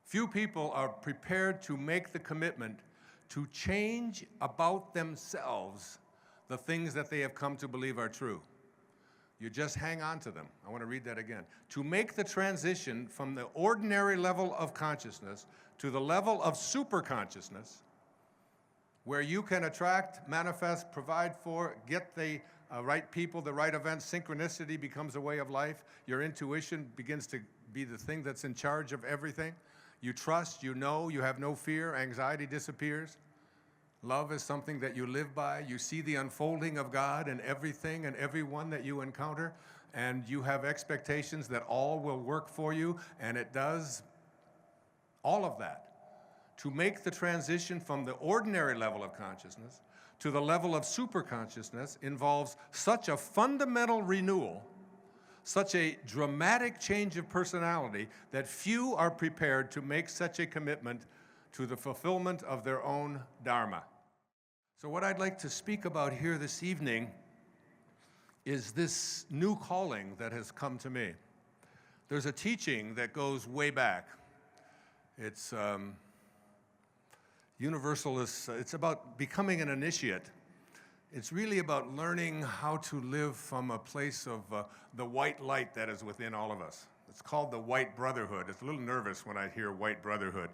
Few people are prepared to make the commitment to change about themselves the things that they have come to believe are true. You just hang on to them. I want to read that again. To make the transition from the ordinary level of consciousness to the level of superconsciousness, where you can attract, manifest, provide for, get the right people, the right events, synchronicity becomes a way of life. Your intuition begins to be the thing that's in charge of everything. You trust, you know, you have no fear, anxiety disappears. Love is something that you live by. You see the unfolding of God in everything and everyone that you encounter, and you have expectations that all will work for you, and it does all of that. To make the transition from the ordinary level of consciousness to the level of superconsciousness involves such a fundamental renewal, such a dramatic change of personality, that few are prepared to make such a commitment to the fulfillment of their own Dharma. So what I'd like to speak about here this evening is this new calling that has come to me. There's a teaching that goes way back. It's universalist. It's about becoming an initiate. It's really about learning how to live from a place of the white light that is within all of us. It's called the White Brotherhood. It's a little nervous when I hear White Brotherhood,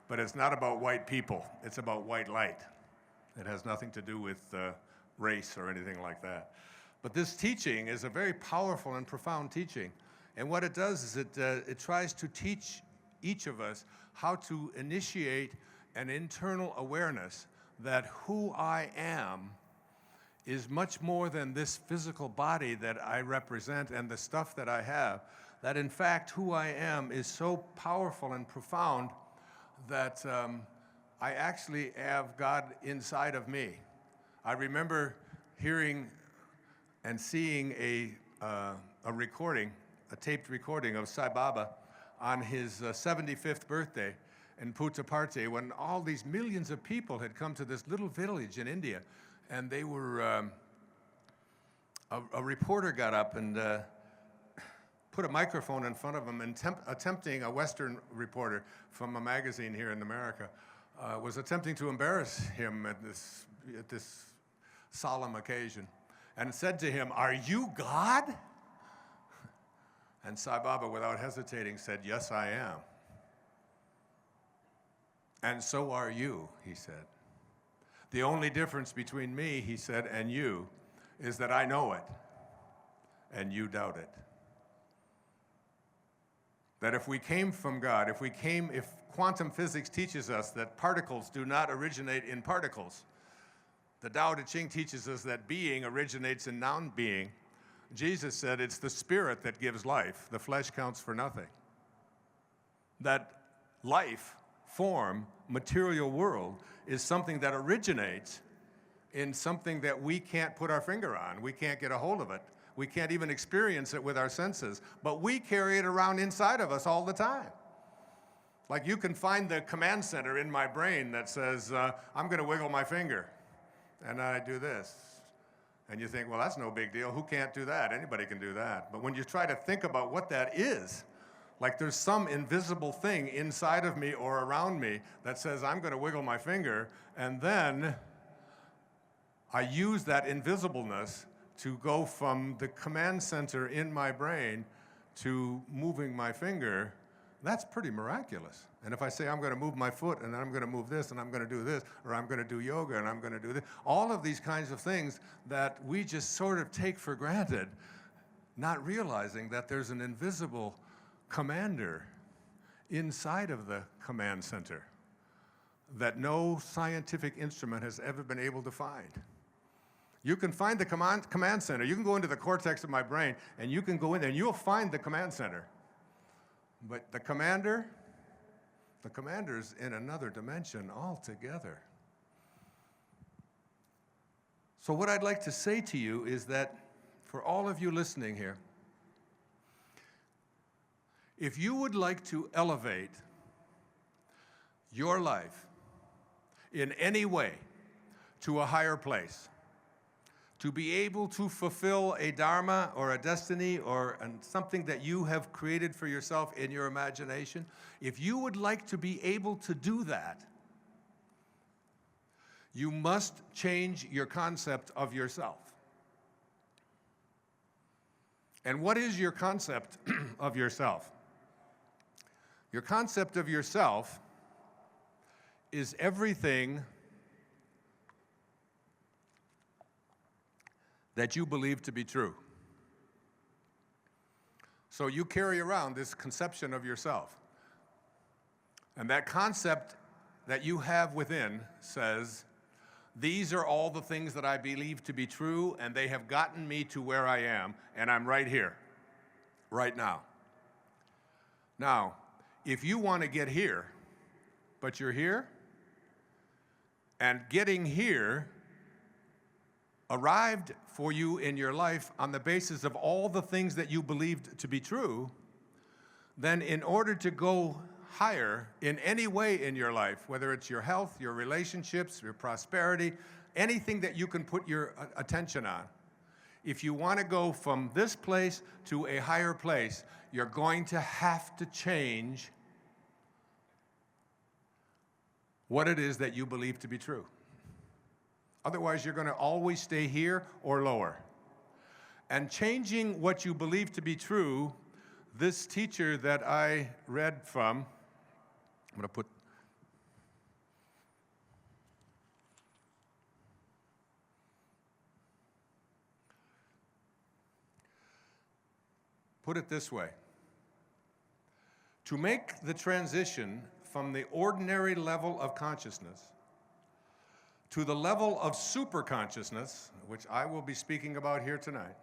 but it's not about white people. It's about white light. It has nothing to do with race or anything like that. But this teaching is a very powerful and profound teaching. And what it does is it tries to teach each of us how to initiate an internal awareness that who I am is much more than this physical body that I represent and the stuff that I have. That in fact, who I am is so powerful and profound that I actually have God inside of me. I remember hearing and seeing a recording, a taped recording of Sai Baba on his 75th birthday in Puttaparthi, when all these millions of people had come to this little village in India, and they were, a reporter got up and put a microphone in front of him, and attempting, a Western reporter from a magazine here in America, was attempting to embarrass him at this solemn occasion, and said to him, "Are you God?" And Sai Baba, without hesitating, said, "Yes, I am." "And so are you," he said. "The only difference between me," he said, "and you is that I know it, and you doubt it." That if we came from God, if quantum physics teaches us that particles do not originate in particles, the Tao Te Ching teaches us that being originates in non-being, Jesus said it's the spirit that gives life. The flesh counts for nothing. That life, form, material world is something that originates in something that we can't put our finger on. We can't get a hold of it. We can't even experience it with our senses, but we carry it around inside of us all the time. Like you can find the command center in my brain that says, I'm going to wiggle my finger, and I do this. And you think, well, that's no big deal. Who can't do that? Anybody can do that. But when you try to think about what that is, like there's some invisible thing inside of me or around me that says, I'm going to wiggle my finger, and then I use that invisibleness to go from the command center in my brain to moving my finger. That's pretty miraculous. And if I say I'm going to move my foot, and I'm going to move this, and I'm going to do this, or I'm going to do yoga, and I'm going to do this, all of these kinds of things that we just sort of take for granted, not realizing that there's an invisible commander inside of the command center that no scientific instrument has ever been able to find. You can find the command center. You can go into the cortex of my brain, and you can go in there, and you'll find the command center. But the commander's in another dimension altogether. So what I'd like to say to you is that for all of you listening here, if you would like to elevate your life in any way to a higher place, to be able to fulfill a dharma or a destiny or something that you have created for yourself in your imagination, if you would like to be able to do that, you must change your concept of yourself. And what is your concept of yourself? Your concept of yourself is everything that you believe to be true. So you carry around this conception of yourself. And that concept that you have within says, these are all the things that I believe to be true, and they have gotten me to where I am, and I'm right here, right now. Now, if you want to get here, but you're here, and getting here arrived for you in your life on the basis of all the things that you believed to be true, then in order to go higher in any way in your life, whether it's your health, your relationships, your prosperity, anything that you can put your attention on, if you want to go from this place to a higher place, you're going to have to change what it is that you believe to be true. Otherwise, you're going to always stay here or lower. And changing what you believe to be true, this teacher that I read from, I'm going to put it this way. To make the transition from the ordinary level of consciousness to the level of superconsciousness, which I will be speaking about here tonight,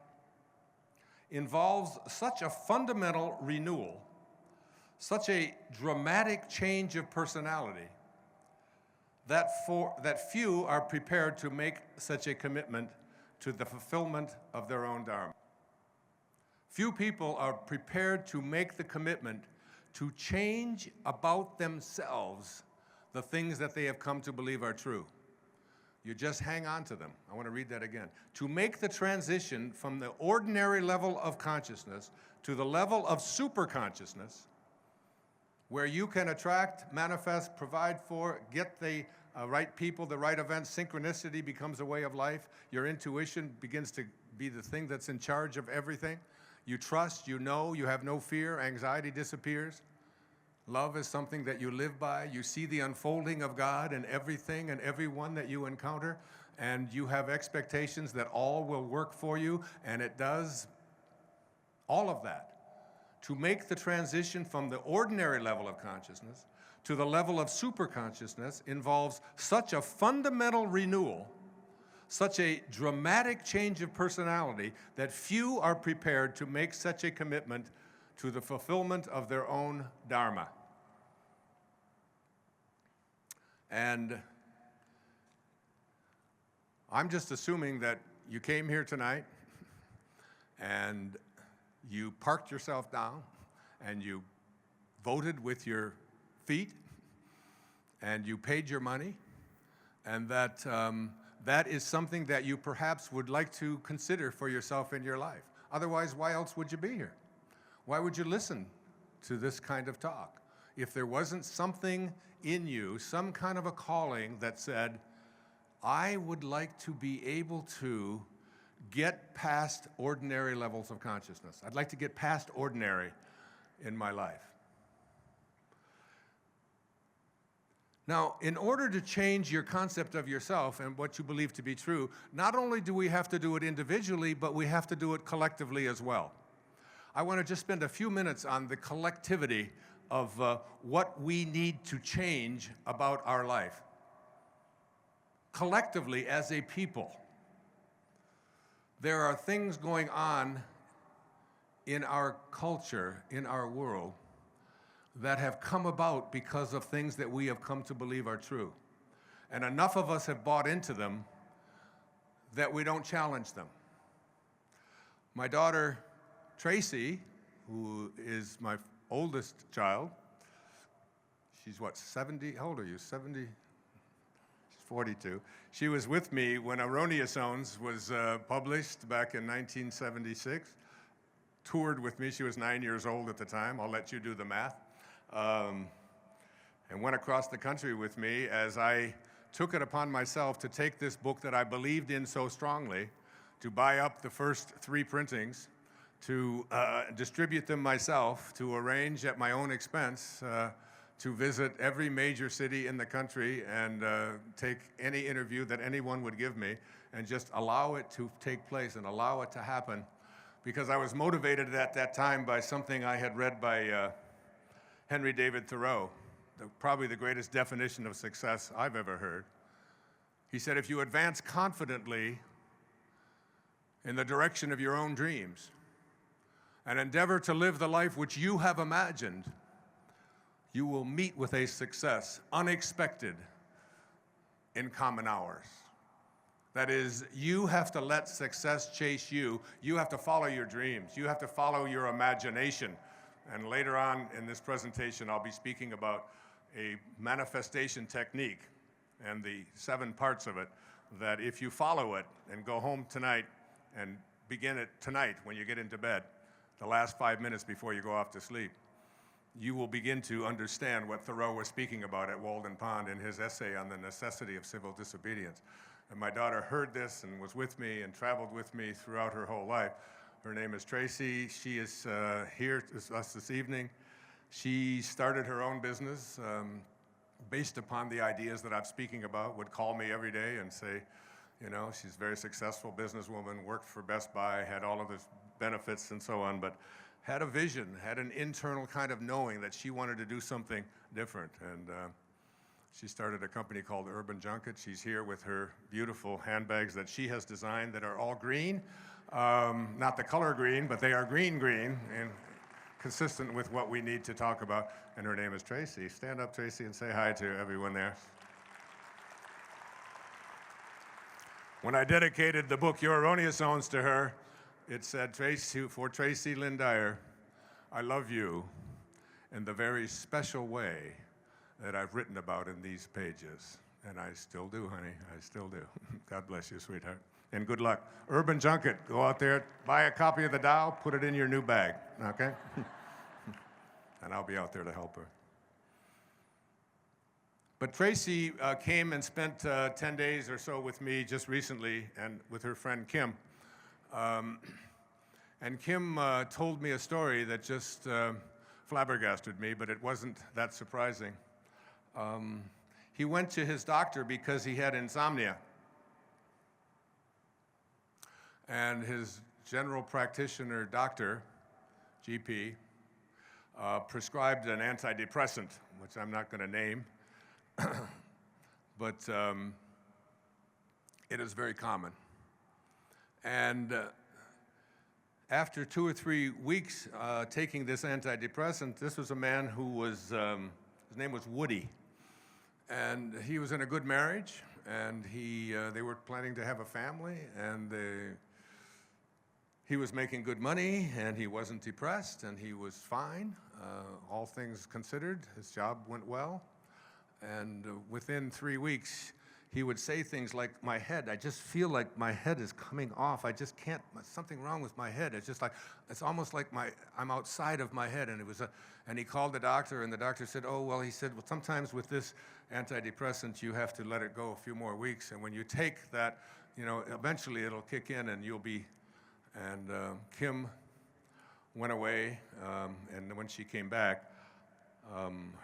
involves such a fundamental renewal, such a dramatic change of personality, that few are prepared to make such a commitment to the fulfillment of their own Dharma. Few people are prepared to make the commitment to change about themselves the things that they have come to believe are true. You just hang on to them. I want to read that again. To make the transition from the ordinary level of consciousness to the level of superconsciousness, where you can attract, manifest, provide for, get the right people, the right events, synchronicity becomes a way of life. Your intuition begins to be the thing that's in charge of everything. You trust, you know, you have no fear, anxiety disappears. Love is something that you live by. You see the unfolding of God in everything and everyone that you encounter, and you have expectations that all will work for you, and it does all of that. To make the transition from the ordinary level of consciousness to the level of superconsciousness involves such a fundamental renewal, such a dramatic change of personality, that few are prepared to make such a commitment to the fulfillment of their own Dharma. And I'm just assuming that you came here tonight and you parked yourself down and you voted with your feet and you paid your money, and that that is something that you perhaps would like to consider for yourself in your life. Otherwise, why else would you be here? Why would you listen to this kind of talk? If there wasn't something in you, some kind of a calling that said, I would like to be able to get past ordinary levels of consciousness. I'd like to get past ordinary in my life. Now, in order to change your concept of yourself and what you believe to be true, not only do we have to do it individually, but we have to do it collectively as well. I want to just spend a few minutes on the collectivity of what we need to change about our life. Collectively, as a people, there are things going on in our culture, in our world, that have come about because of things that we have come to believe are true. And enough of us have bought into them that we don't challenge them. My daughter, Tracy, who is my oldest child, she's what, 70? How old are you? 70? She's 42. She was with me when Erroneous Zones was published back in 1976. Toured with me. She was 9 years old at the time. I'll let you do the math. And went across the country with me as I took it upon myself to take this book that I believed in so strongly, to buy up the first 3 printings, to distribute them myself, to arrange at my own expense to visit every major city in the country and take any interview that anyone would give me and just allow it to take place and allow it to happen. Because I was motivated at that time by something I had read by Henry David Thoreau, probably the greatest definition of success I've ever heard. He said, if you advance confidently in the direction of your own dreams and endeavor to live the life which you have imagined, you will meet with a success unexpected in common hours. That is, you have to let success chase you. You have to follow your dreams. You have to follow your imagination. And later on in this presentation, I'll be speaking about a manifestation technique and the 7 parts of it, that if you follow it and go home tonight and begin it tonight when you get into bed, the last 5 minutes before you go off to sleep, you will begin to understand what Thoreau was speaking about at Walden Pond in his essay on the necessity of civil disobedience. And my daughter heard this and was with me and traveled with me throughout her whole life. Her name is Tracy. She is here with us this evening. She started her own business based upon the ideas that I'm speaking about, would call me every day and say, you know, she's a very successful businesswoman, worked for Best Buy, had all of the benefits and so on, but had a vision, had an internal kind of knowing that she wanted to do something different. And she started a company called Urban Junket. She's here with her beautiful handbags that she has designed that are all green. Not the color green, but they are green, and consistent with what we need to talk about. And her name is Tracy. Stand up, Tracy, and say hi to everyone there. When I dedicated the book, Your Erroneous Zones, to her, it said, for Tracy Lynn Dyer, I love you in the very special way that I've written about in these pages. And I still do, honey, I still do. God bless you, sweetheart. And good luck. Urban Junket, go out there, buy a copy of the Tao, put it in your new bag, okay? And I'll be out there to help her. But Tracy came and spent 10 days or so with me just recently and with her friend Kim. And Kim told me a story that just flabbergasted me, but it wasn't that surprising. He went to his doctor because he had insomnia. And his general practitioner doctor, GP, prescribed an antidepressant, which I'm not going to name, but it is very common. And after 2 or 3 weeks taking this antidepressant, this was a man who was, his name was Woody. And he was in a good marriage, and they were planning to have a family, and he was making good money, and he wasn't depressed, and he was fine, all things considered. His job went well. And within 3 weeks, he would say things like, my head, I just feel like my head is coming off. I just can't, something wrong with my head. It's just like, it's almost like I'm outside of my head. And and he called the doctor, and the doctor said, oh, well, he said, well, sometimes with this antidepressant, you have to let it go a few more weeks. And when you take that, you know, eventually it'll kick in and you'll be, and Kim went away, and when she came back,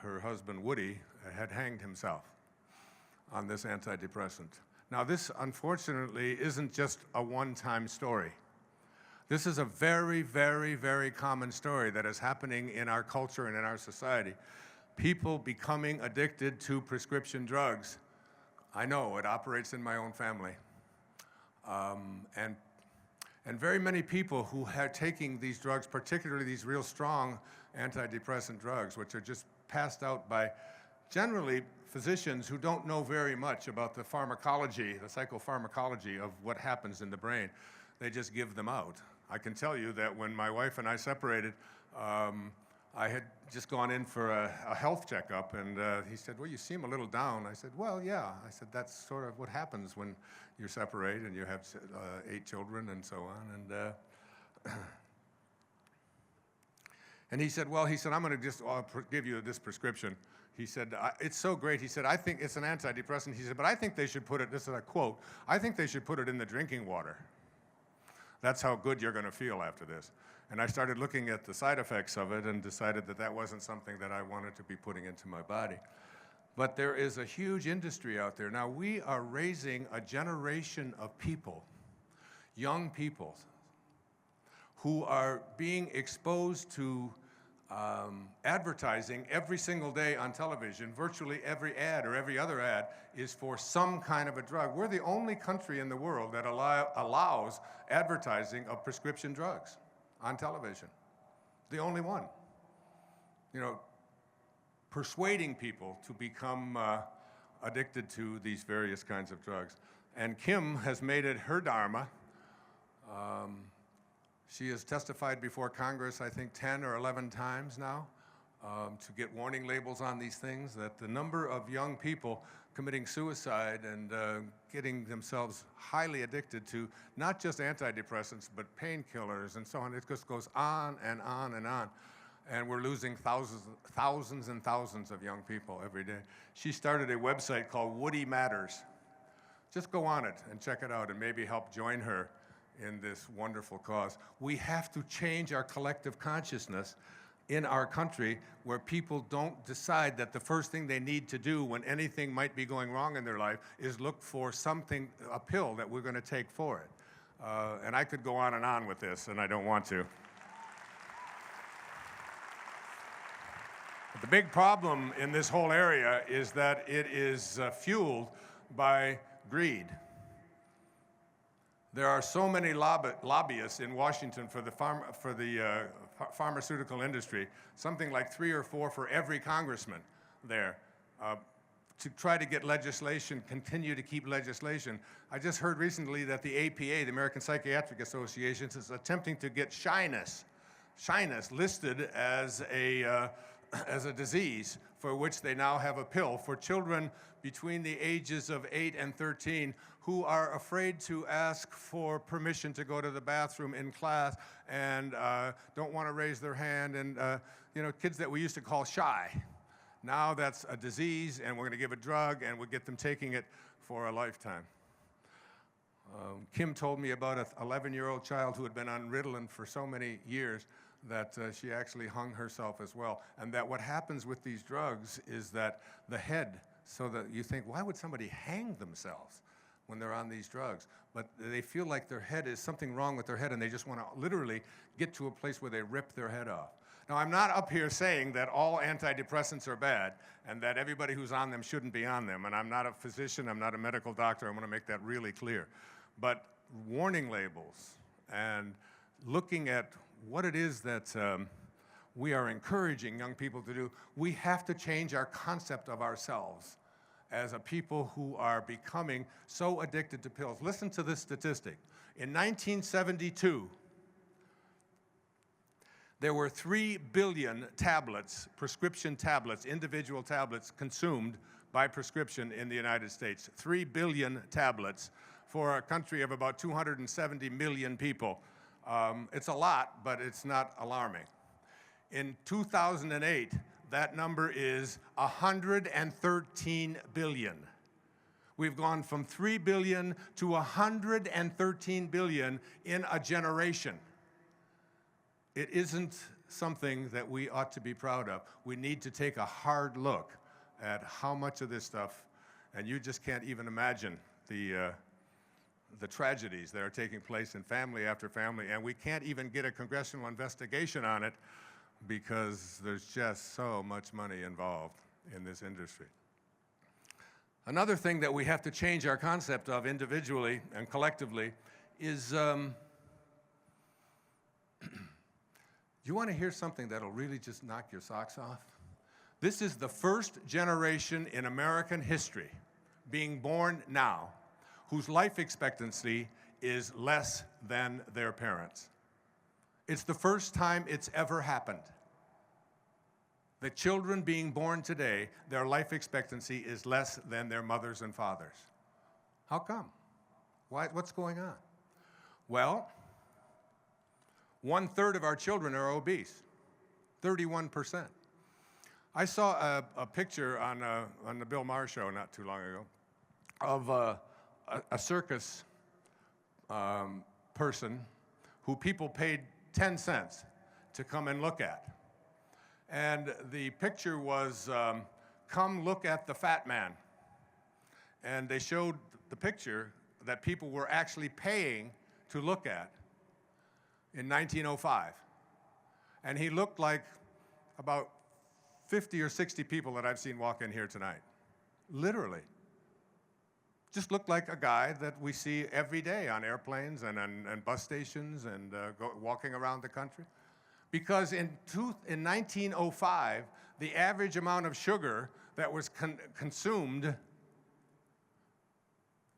her husband, Woody, had hanged himself on this antidepressant. Now, this, unfortunately, isn't just a one-time story. This is a very, very, very common story that is happening in our culture and in our society. People becoming addicted to prescription drugs. I know, it operates in my own family. And very many people who are taking these drugs, particularly these real strong antidepressant drugs, which are just passed out by generally physicians who don't know very much about the pharmacology, the psychopharmacology of what happens in the brain. They just give them out. I can tell you that when my wife and I separated, I had just gone in for a health checkup, and he said, well, you seem a little down. I said, well, yeah. I said, that's sort of what happens when you separate and you have 8 children and so on. And he said, well, I'm going to just give you this prescription. He said, it's so great. He said, I think it's an antidepressant. He said, but I think they should put it, this is a quote, I think they should put it in the drinking water. That's how good you're going to feel after this. And I started looking at the side effects of it and decided that that wasn't something that I wanted to be putting into my body. But there is a huge industry out there. Now, we are raising a generation of people, young people, who are being exposed to advertising every single day on television. Virtually every ad or every other ad is for some kind of a drug. We're the only country in the world that allows advertising of prescription drugs on television. The only one. You know, persuading people to become addicted to these various kinds of drugs. And Kim has made it her Dharma. She has testified before Congress, I think, 10 or 11 times now to get warning labels on these things, that the number of young people committing suicide and getting themselves highly addicted to not just antidepressants, but painkillers and so on. It just goes on and on and on. And we're losing thousands and thousands of young people every day. She started a website called Woody Matters. Just go on it and check it out and maybe help join her in this wonderful cause. We have to change our collective consciousness in our country, where people don't decide that the first thing they need to do when anything might be going wrong in their life is look for something, a pill that we're going to take for it. And I could go on with this, and I don't want to. But the big problem in this whole area is that it is fueled by greed. There are so many lobbyists in Washington for the pharmaceutical industry, something like 3 or 4 for every congressman there, to try to get legislation, continue to keep legislation. I just heard recently that the APA, the American Psychiatric Association, is attempting to get shyness listed as a disease for which they now have a pill for children between the ages of 8 and 13 who are afraid to ask for permission to go to the bathroom in class and don't want to raise their hand, and you know, kids that we used to call shy. Now that's a disease, and we're going to give a drug, and we'll get them taking it for a lifetime. Kim told me about an 11-year-old child who had been on Ritalin for so many years that she actually hung herself as well. And that what happens with these drugs is that the head, so that you think, why would somebody hang themselves when they're on these drugs? But they feel like their head is something wrong with their head, and they just want to literally get to a place where they rip their head off. Now, I'm not up here saying that all antidepressants are bad and that everybody who's on them shouldn't be on them. And I'm not a physician, I'm not a medical doctor, I want to make that really clear. But warning labels and looking at what it is that we are encouraging young people to do, we have to change our concept of ourselves as a people who are becoming so addicted to pills. Listen to this statistic. In 1972, there were 3 billion tablets, prescription tablets, individual tablets consumed by prescription in the United States. 3 billion tablets for a country of about 270 million people. It's a lot, but it's not alarming. In 2008, that number is 113 billion. We've gone from 3 billion to 113 billion in a generation. It isn't something that we ought to be proud of. We need to take a hard look at how much of this stuff, and you just can't even imagine the tragedies that are taking place in family after family, and we can't even get a congressional investigation on it because there's just so much money involved in this industry. Another thing that we have to change our concept of individually and collectively is, you want to hear something that'll really just knock your socks off? This is the first generation in American history being born now whose life expectancy is less than their parents. It's the first time it's ever happened. The children being born today, their life expectancy is less than their mothers and fathers. How come? What's going on? Well, 1/3 of our children are obese, 31%. I saw a picture on the Bill Maher show not too long ago of a circus person who people paid 10 cents to come and look at. And the picture was, come look at the fat man. And they showed the picture that people were actually paying to look at in 1905. And he looked like about 50 or 60 people that I've seen walk in here tonight. Literally. Just looked like a guy that we see every day on airplanes and bus stations and walking around the country. Because in 1905, the average amount of sugar that was consumed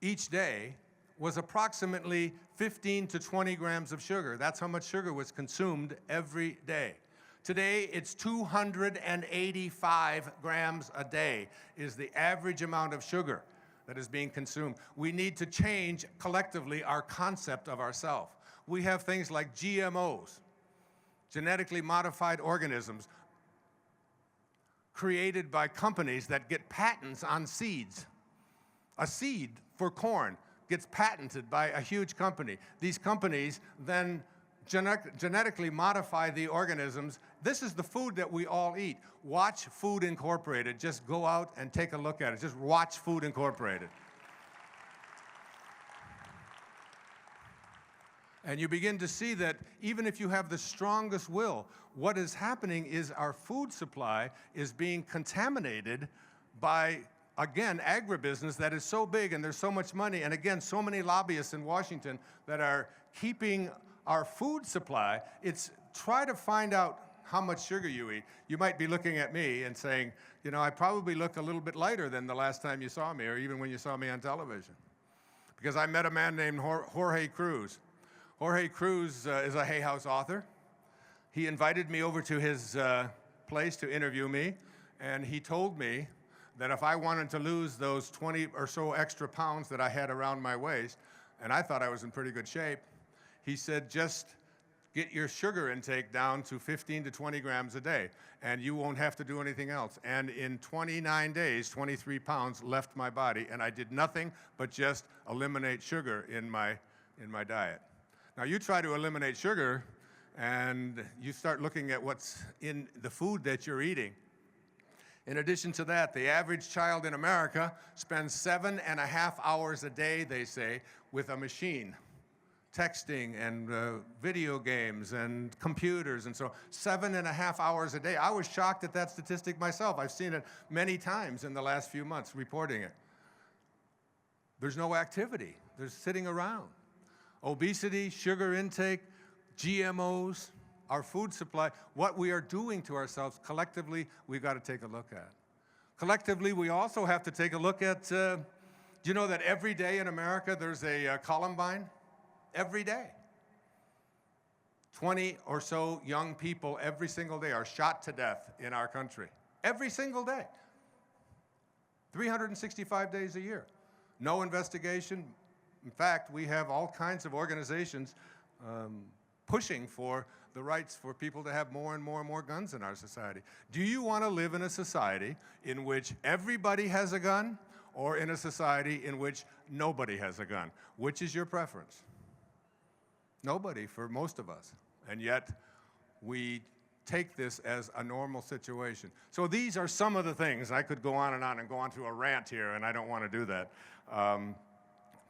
each day was approximately 15 to 20 grams of sugar. That's how much sugar was consumed every day. Today, it's 285 grams a day is the average amount of sugar that is being consumed. We need to change collectively our concept of ourselves. We have things like GMOs, genetically modified organisms, created by companies that get patents on seeds. A seed for corn gets patented by a huge company. These companies then genetically modify the organisms. This is the food that we all eat. Watch Food Incorporated. Just go out and take a look at it. Just watch Food Incorporated. And you begin to see that even if you have the strongest will, what is happening is our food supply is being contaminated by, again, agribusiness that is so big and there's so much money, and again, so many lobbyists in Washington that are keeping our food supply. It's try to find out how much sugar you eat. You might be looking at me and saying, you know, I probably look a little bit lighter than the last time you saw me, or even when you saw me on television. Because I met a man named Jorge Cruz. Jorge Cruz is a Hay House author. He invited me over to his place to interview me, and he told me that if I wanted to lose those 20 or so extra pounds that I had around my waist, and I thought I was in pretty good shape, he said, just get your sugar intake down to 15 to 20 grams a day, and you won't have to do anything else. And in 29 days, 23 pounds left my body, and I did nothing but just eliminate sugar in my diet. Now, you try to eliminate sugar, and you start looking at what's in the food that you're eating. In addition to that, the average child in America spends 7.5 hours a day, they say, with a machine, texting and video games and computers, and so 7.5 hours a day. I was shocked at that statistic myself. I've seen it many times in the last few months, reporting it. There's no activity. There's sitting around. Obesity, sugar intake, GMOs, our food supply, what we are doing to ourselves collectively, we've got to take a look at. Collectively, we also have to take a look at, do you know that every day in America there's a Columbine? Every day. 20 or so young people every single day are shot to death in our country. Every single day. 365 days a year. No investigation. In fact, we have all kinds of organizations pushing for the rights for people to have more and more and more guns in our society. Do you want to live in a society in which everybody has a gun, or in a society in which nobody has a gun? Which is your preference? Nobody for most of us. And yet, we take this as a normal situation. So these are some of the things. I could go on and go on to a rant here, and I don't want to do that.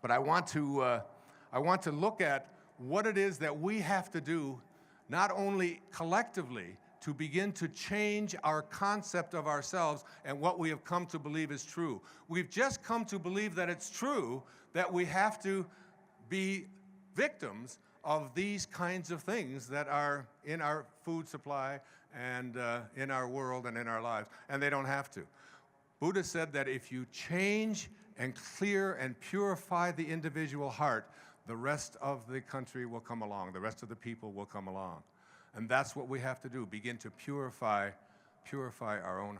But I want to look at what it is that we have to do, not only collectively, to begin to change our concept of ourselves and what we have come to believe is true. We've just come to believe that it's true that we have to be victims of these kinds of things that are in our food supply and in our world and in our lives, and they don't have to. Buddha said that if you change and clear and purify the individual heart, the rest of the country will come along, the rest of the people will come along. And that's what we have to do, begin to purify purify our own